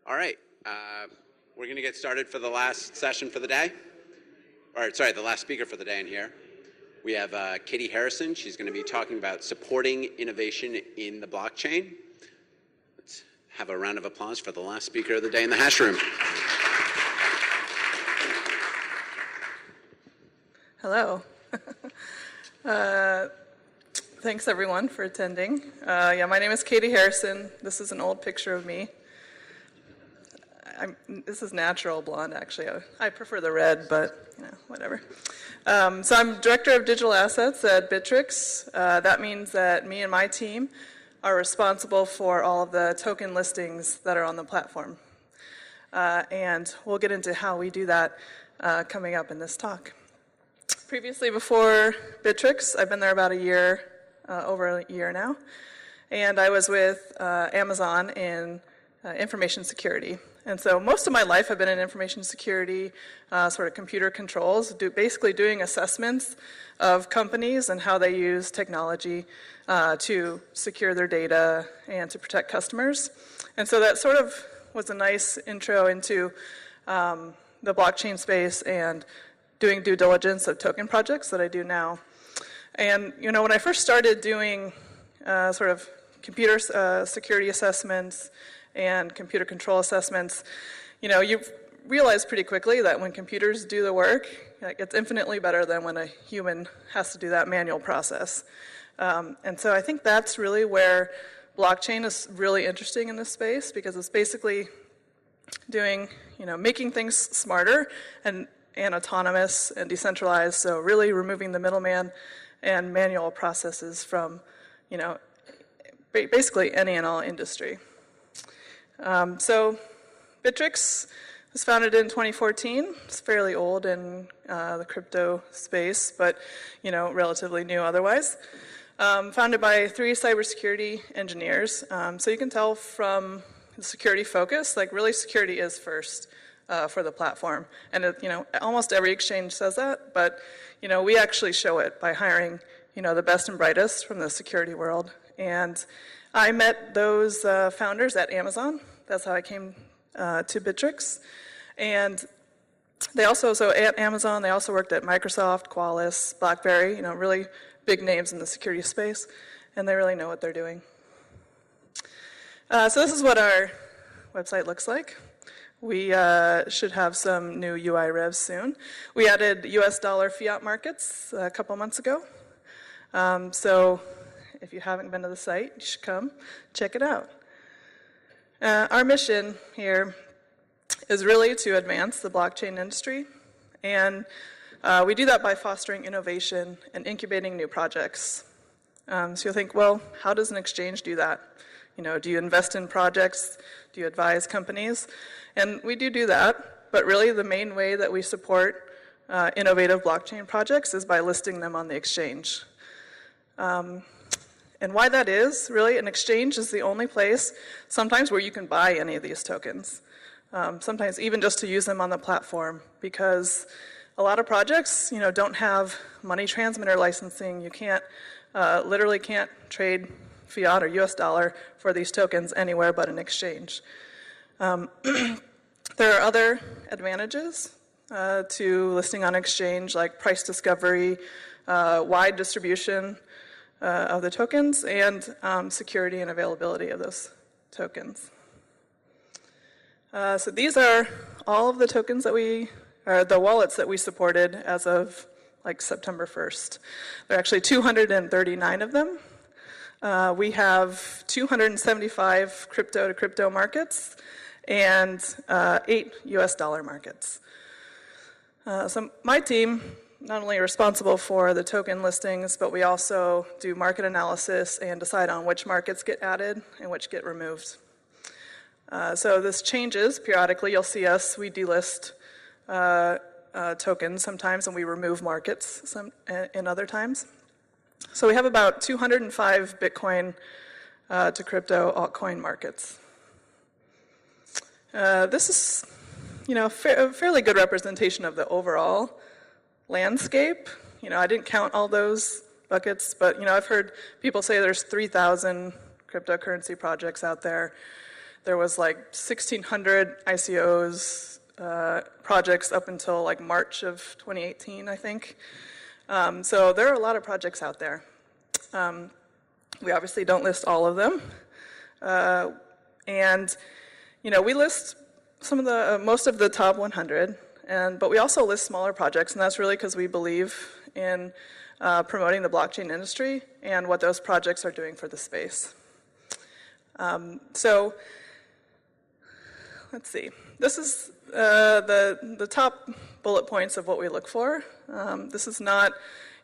All right, we're going to get started for the last session for the day. The last speaker for the day in here. We have Katey Harrison. She's going to be talking about supporting innovation in the blockchain. Let's have a round of applause for the last speaker of the day in the hash room. Hello. Thanks everyone for attending. My name is Katey Harrison. This is an old picture of me. This is natural blonde, actually. I prefer the red, but whatever. So I'm Director of Digital Assets at Bittrex. That means that me and my team are responsible for all of the token listings that are on the platform. And we'll get into how we do that coming up in this talk. Previously, before Bittrex, I've been there about over a year now, and I was with Amazon in information security. And so most of my life I've been in information security, sort of computer controls, basically doing assessments of companies and how they use technology to secure their data and to protect customers. And so that sort of was a nice intro into the blockchain space and doing due diligence of token projects that I do now. And when I first started doing sort of computer security assessments and computer control assessments, you realize pretty quickly that when computers do the work, it's infinitely better than when a human has to do that manual process. And so I think that's really where blockchain is really interesting in this space, because it's basically doing, making things smarter and autonomous and decentralized, so really removing the middleman and manual processes from, basically any and all industry. So Bittrex was founded in 2014. It's fairly old in the crypto space, but relatively new otherwise. Founded by 3 cybersecurity engineers. So you can tell from the security focus, really security is first for the platform. And almost every exchange says that, but we actually show it by hiring the best and brightest from the security world. And I met those founders at Amazon. That's how I came to Bittrex. And they also, so at Amazon, they also worked at Microsoft, Qualys, BlackBerry, really big names in the security space, and they really know what they're doing. So this is what our website looks like. We should have some new UI revs soon. We added US dollar fiat markets a couple months ago. So if you haven't been to the site, you should come check it out. Our mission here is really to advance the blockchain industry, and we do that by fostering innovation and incubating new projects. So you'll think, well, how does an exchange do that? Do you invest in projects? Do you advise companies? And we do that, but really the main way that we support innovative blockchain projects is by listing them on the exchange. And why that is, really, an exchange is the only place sometimes where you can buy any of these tokens. Sometimes even just to use them on the platform, because a lot of projects, don't have money transmitter licensing. You can't, literally can't trade fiat or US dollar for these tokens anywhere but an exchange. There are other advantages to listing on exchange, like price discovery, wide distribution of the tokens, and security and availability of those tokens. So these are all of the tokens that the wallets that we supported as of September 1st. There are actually 239 of them. We have 275 crypto to crypto markets and 8 US dollar markets. So my team not only responsible for the token listings, but we also do market analysis and decide on which markets get added and which get removed. So this changes periodically. You'll see we delist tokens sometimes, and we remove markets in other times. So we have about 205 Bitcoin to crypto altcoin markets. This is, a fairly good representation of the overall landscape. I didn't count all those buckets, but I've heard people say there's 3,000 cryptocurrency projects out there. there was like 1,600 ICOs projects up until like March of 2018, I think. So there are a lot of projects out there. We obviously don't list all of them. And, we list most of the top 100, but we also list smaller projects, and that's really because we believe in promoting the blockchain industry and what those projects are doing for the space. So let's see. This is the top bullet points of what we look for. This is not,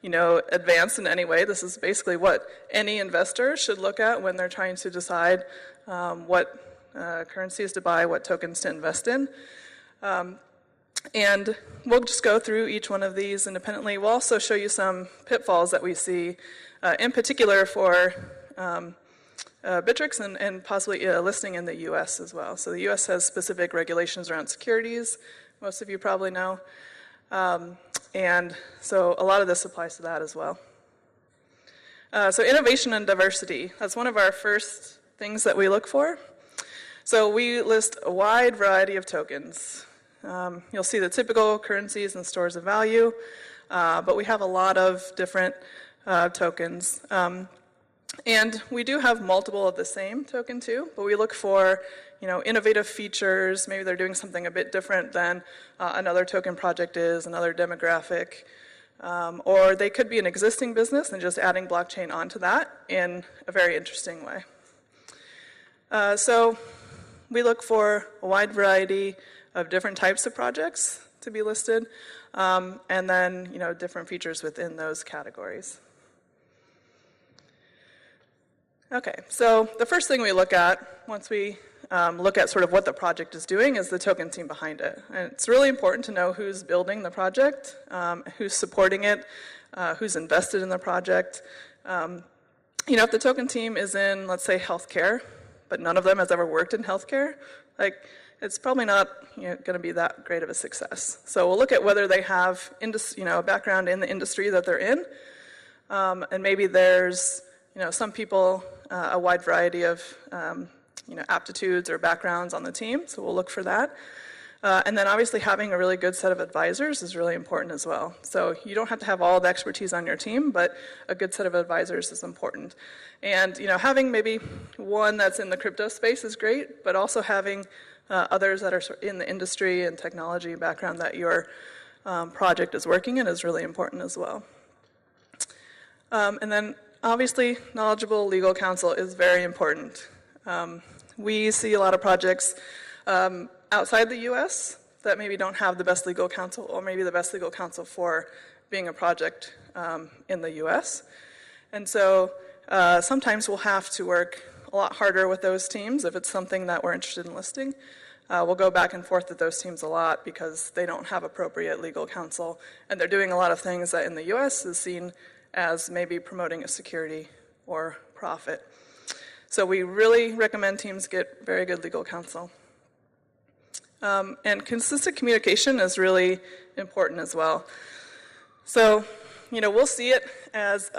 advanced in any way. This is basically what any investor should look at when they're trying to decide what currencies to buy, what tokens to invest in. And we'll just go through each one of these independently. We'll also show you some pitfalls that we see, in particular for Bittrex and possibly listing in the US as well. So the US has specific regulations around securities, most of you probably know. And so a lot of this applies to that as well. So innovation and diversity, that's one of our first things that we look for. So we list a wide variety of tokens. You'll see the typical currencies and stores of value, but we have a lot of different tokens. And we do have multiple of the same token too, but we look for innovative features. Maybe they're doing something a bit different than another token project is, another demographic. Or they could be an existing business and just adding blockchain onto that in a very interesting way. So we look for a wide variety of different types of projects to be listed, and then different features within those categories. Okay, so the first thing we look at once we look at sort of what the project is doing is the token team behind it. And it's really important to know who's building the project, who's supporting it, who's invested in the project. If the token team is in, let's say, healthcare, but none of them has ever worked in healthcare, it's probably not going to be that great of a success. So we'll look at whether they have a background in the industry that they're in, and maybe there's some people, a wide variety of aptitudes or backgrounds on the team, so we'll look for that. And then obviously having a really good set of advisors is really important as well. So you don't have to have all the expertise on your team, but a good set of advisors is important. And having maybe one that's in the crypto space is great, but also having others that are in the industry and technology background that your project is working in is really important as well. And then obviously knowledgeable legal counsel is very important. We see a lot of projects outside the US that maybe don't have the best legal counsel, or maybe the best legal counsel for being a project in the US. And so sometimes we'll have to work a lot harder with those teams if it's something that we're interested in listing. We'll go back and forth with those teams a lot because they don't have appropriate legal counsel, and they're doing a lot of things that in the US is seen as maybe promoting a security or profit. So we really recommend teams get very good legal counsel. And consistent communication is really important as well. So, we'll see it as,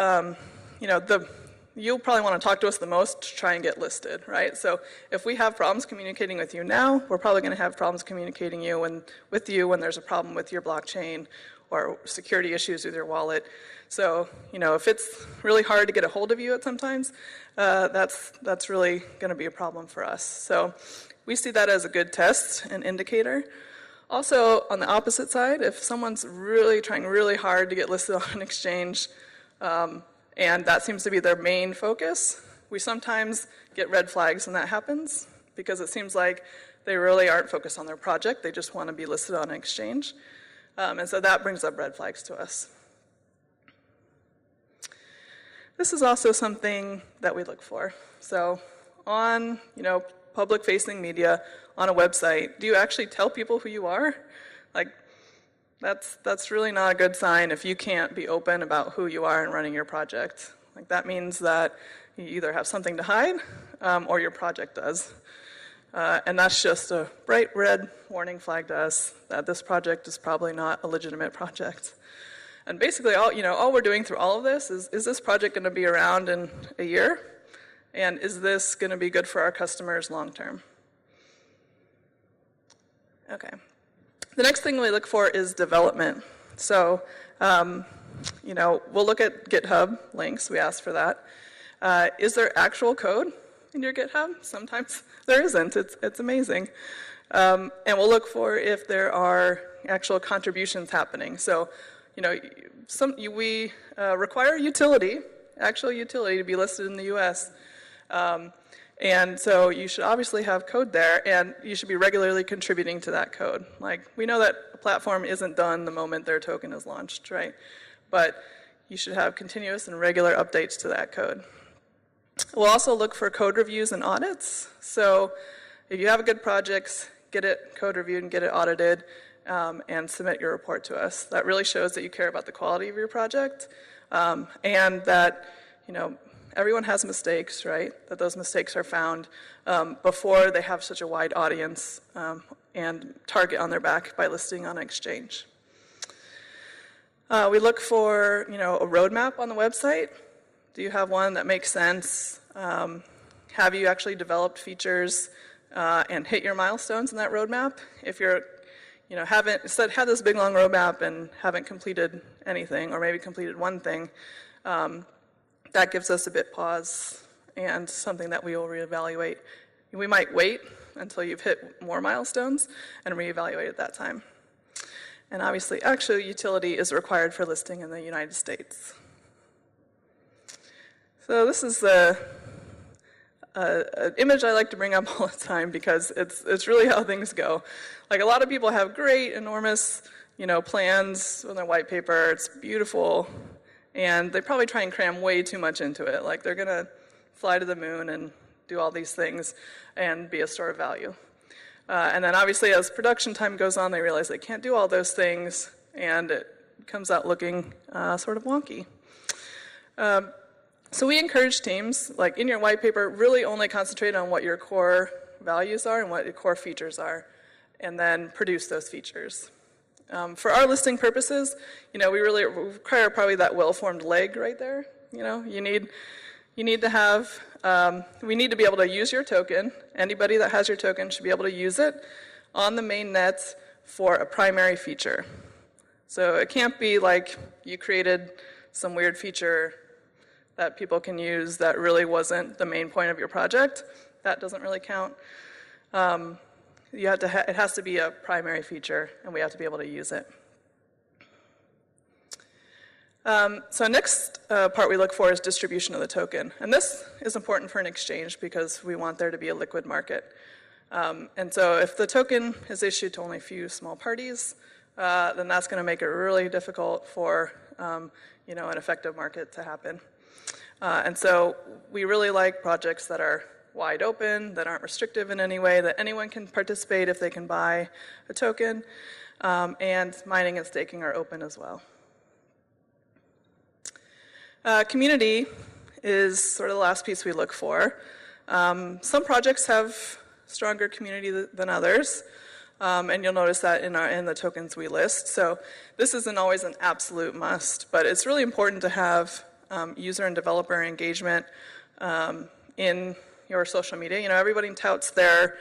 you'll probably want to talk to us the most to try and get listed, right? So if we have problems communicating with you now, we're probably going to have problems communicating with you when there's a problem with your blockchain or security issues with your wallet. So, if it's really hard to get a hold of you at sometimes, that's really going to be a problem for us. So we see that as a good test and indicator. Also, on the opposite side, if someone's really trying really hard to get listed on an exchange, and that seems to be their main focus, we sometimes get red flags when that happens, because it seems like they really aren't focused on their project, they just want to be listed on an exchange. And so that brings up red flags to us. This is also something that we look for. So on, public-facing media, on a website, do you actually tell people who you are? That's really not a good sign if you can't be open about who you are and running your project. That means that you either have something to hide, or your project does. And that's just a bright red warning flag to us that this project is probably not a legitimate project. And basically, all we're doing through all of this is this project going to be around in a year? And is this going to be good for our customers long term? Okay. The next thing we look for is development. So, we'll look at GitHub links. We ask for that. Is there actual code in your GitHub? Sometimes there isn't. It's amazing. And we'll look for if there are actual contributions happening. So, we require actual utility to be listed in the US. And so you should obviously have code there, and you should be regularly contributing to that code. Like, we know that a platform isn't done the moment their token is launched, right? But you should have continuous and regular updates to that code. We'll also look for code reviews and audits. So if you have a good project, get it code reviewed and get it audited, and submit your report to us. That really shows that you care about the quality of your project, and that, everyone has mistakes, right? That those mistakes are found before they have such a wide audience and target on their back by listing on an exchange. We look for, a roadmap on the website. Do you have one that makes sense? Have you actually developed features and hit your milestones in that roadmap? If you're, had this big long roadmap and haven't completed anything, or maybe completed one thing, that gives us a bit pause and something that we will reevaluate. We might wait until you've hit more milestones and reevaluate at that time. And obviously, actual utility is required for listing in the United States. So this is an image I like to bring up all the time because it's really how things go. Like, a lot of people have great, enormous, plans on their white paper. It's beautiful. And they probably try and cram way too much into it. Like, they're going to fly to the moon and do all these things and be a store of value. And then obviously, as production time goes on, they realize they can't do all those things, and it comes out looking sort of wonky. So we encourage teams, like in your white paper, really only concentrate on what your core values are and what your core features are, and then produce those features. For our listing purposes, we really require probably that well-formed leg right there. You need to have, we need to be able to use your token. Anybody that has your token should be able to use it on the main net for a primary feature. So it can't be like you created some weird feature that people can use that really wasn't the main point of your project. That doesn't really count. It has to be a primary feature, and we have to be able to use it. So next part we look for is distribution of the token. And this is important for an exchange because we want there to be a liquid market. And so if the token is issued to only a few small parties, then that's going to make it really difficult for an effective market to happen. And so we really like projects that are wide open, that aren't restrictive in any way, that anyone can participate if they can buy a token, and mining and staking are open as well. Community is sort of the last piece we look for. Some projects have stronger community than others, and you'll notice that in the tokens we list. So this isn't always an absolute must, but it's really important to have user and developer engagement in your social media. Everybody touts their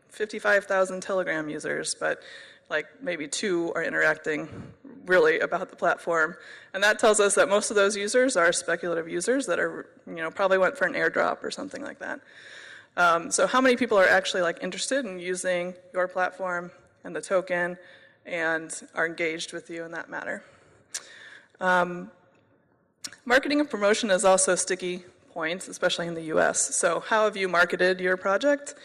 55,000 Telegram users, but maybe 2 are interacting really about the platform. And that tells us that most of those users are speculative users that are, probably went for an airdrop or something like that. So how many people are actually interested in using your platform and the token and are engaged with you in that matter? Marketing and promotion is also sticky points, especially in the US. So how have you marketed your project?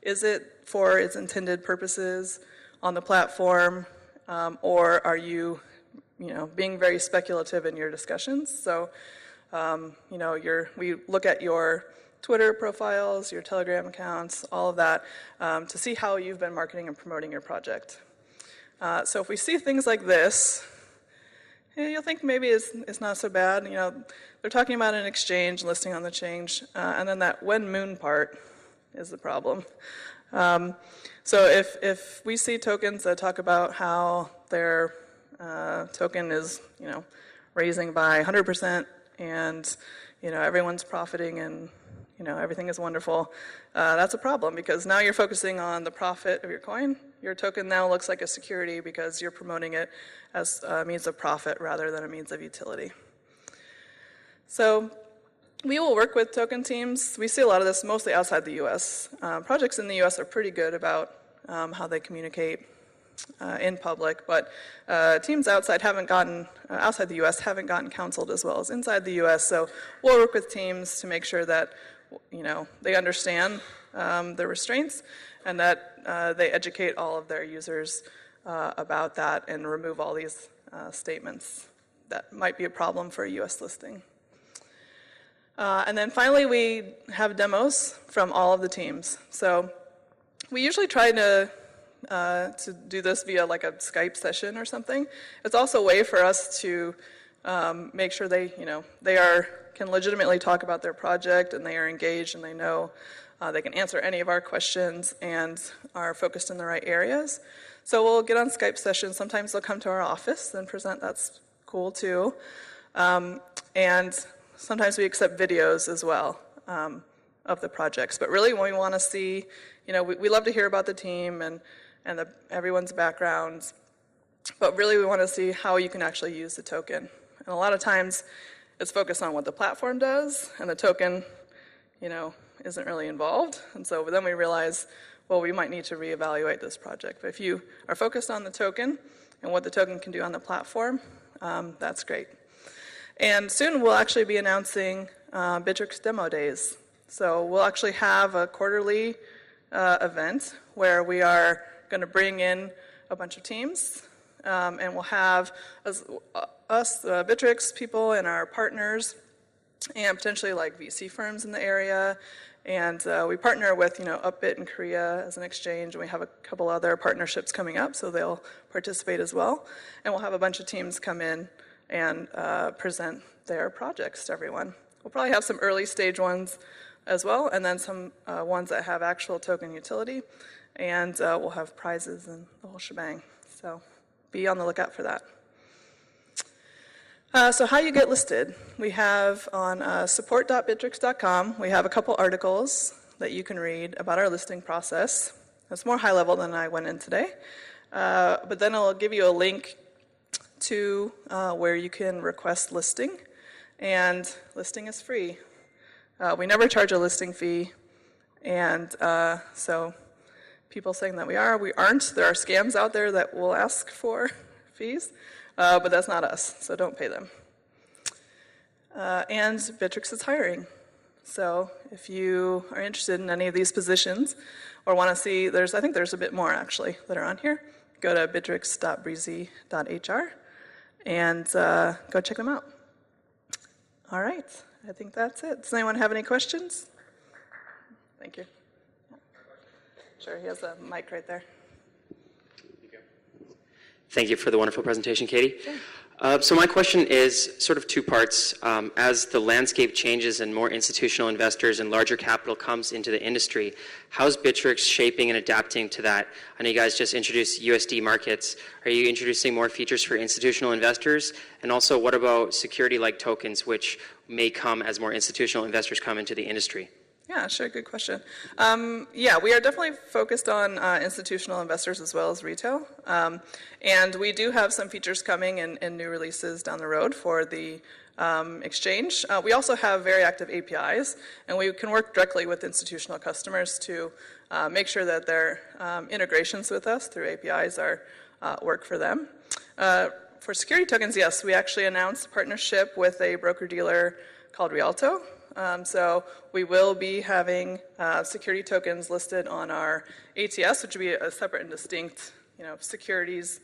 Is it for its intended purposes on the platform, or are you, being very speculative in your discussions? So, we look at your Twitter profiles, your Telegram accounts, all of that, to see how you've been marketing and promoting your project. So if we see things like this, you'll think maybe it's not so bad. They're talking about an exchange, listing on the exchange, and then that when moon part is the problem. So if we see tokens that talk about how their token is, raising by 100%, and everyone's profiting in everything is wonderful, that's a problem because now you're focusing on the profit of your coin. Your token now looks like a security because you're promoting it as a means of profit rather than a means of utility. So we will work with token teams. We see a lot of this mostly outside the US. Projects in the US are pretty good about how they communicate in public, but teams outside outside the US haven't gotten counseled as well as inside the US. So we'll work with teams to make sure that they understand the restraints and that they educate all of their users about that and remove all these statements that might be a problem for a US listing. And then finally, we have demos from all of the teams. So we usually try to do this via like a Skype session or something. It's also a way for us to make sure they can legitimately talk about their project and they are engaged and they know they can answer any of our questions and are focused in the right areas. So we'll get on Skype sessions. Sometimes they'll come to our office and present. That's cool too. And sometimes we accept videos as well of the projects. But really, when we want to see, we love to hear about the team and everyone's backgrounds. But really, we want to see how you can actually use the token. And a lot of times, it's focused on what the platform does, and the token, isn't really involved. And so then we realize, well, we might need to reevaluate this project. But if you are focused on the token and what the token can do on the platform, that's great. And soon we'll actually be announcing Bittrex Demo Days. So we'll actually have a quarterly event where we are going to bring in a bunch of teams, and we'll have us, Bittrex people and our partners, and potentially like VC firms in the area. And we partner with, Upbit in Korea as an exchange, and we have a couple other partnerships coming up, so they'll participate as well. And we'll have a bunch of teams come in and present their projects to everyone. We'll probably have some early stage ones as well, and then some ones that have actual token utility, and we'll have prizes and the whole shebang. So be on the lookout for that. So how you get listed. We have on support.bittrex.com, we have a couple articles that you can read about our listing process. It's more high level than I went in today, but then it'll give you a link to where you can request listing, and listing is free. We never charge a listing fee, and so people saying that we aren't. There are scams out there that will ask for fees, but that's not us, so don't pay them. And Bittrex is hiring. So if you are interested in any of these positions or want to see, I think there's a bit more actually that are on here, go to bittrex.breezy.hr and go check them out. All right, I think that's it. Does anyone have any questions? Thank you. Sure, he has a mic right there. Thank you for the wonderful presentation, Katey. Sure. So my question is sort of two parts. As the landscape changes and more institutional investors and larger capital comes into the industry, how's Bittrex shaping and adapting to that? I know you guys just introduced USD markets. Are you introducing more features for institutional investors? And also, what about security-like tokens, which may come as more institutional investors come into the industry? Yeah, sure, good question. Yeah, we are definitely focused on institutional investors as well as retail. And we do have some features coming in new releases down the road for the exchange. We also have very active APIs, and we can work directly with institutional customers to make sure that their integrations with us through APIs work for them. For security tokens, yes, we actually announced a partnership with a broker-dealer called Rialto. So we will be having security tokens listed on our ATS, which would be a separate and distinct, securities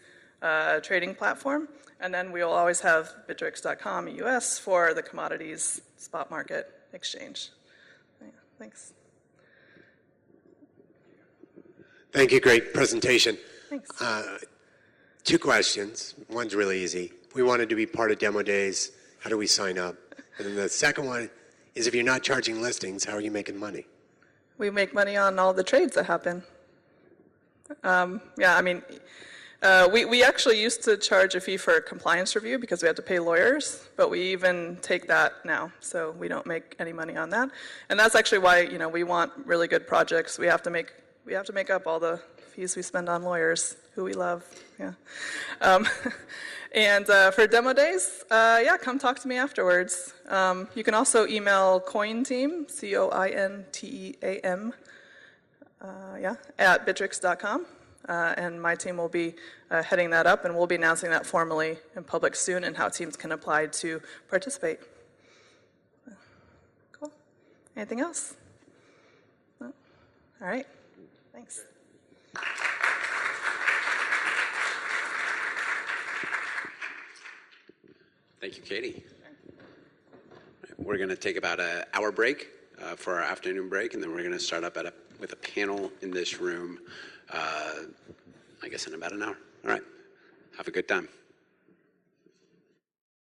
trading platform. And then we'll always have Bittrex.com US for the commodities spot market exchange. Yeah, thanks. Thank you. Great presentation. Thanks. Two questions. One's really easy. We wanted to be part of demo days. How do we sign up? And then the second one is, if you're not charging listings, how are you making money? We make money on all the trades that happen. Yeah, I mean, We actually used to charge a fee for a compliance review because we had to pay lawyers, but we even take that now, so we don't make any money on that. And that's actually why, you know, we want really good projects. We have to make up all the fees we spend on lawyers, who we love. Yeah. And for demo days, yeah, come talk to me afterwards. You can also email CoinTeam, COINTEAM, yeah, at bittrex.com. And my team will be heading that up, and we'll be announcing that formally in public soon and how teams can apply to participate. Cool. Anything else? No? All right. Thanks. Thank you, Katey. We're going to take about an hour break for our afternoon break, and then we're going to start up with a panel in this room, I guess in about an hour. All right. Have a good time.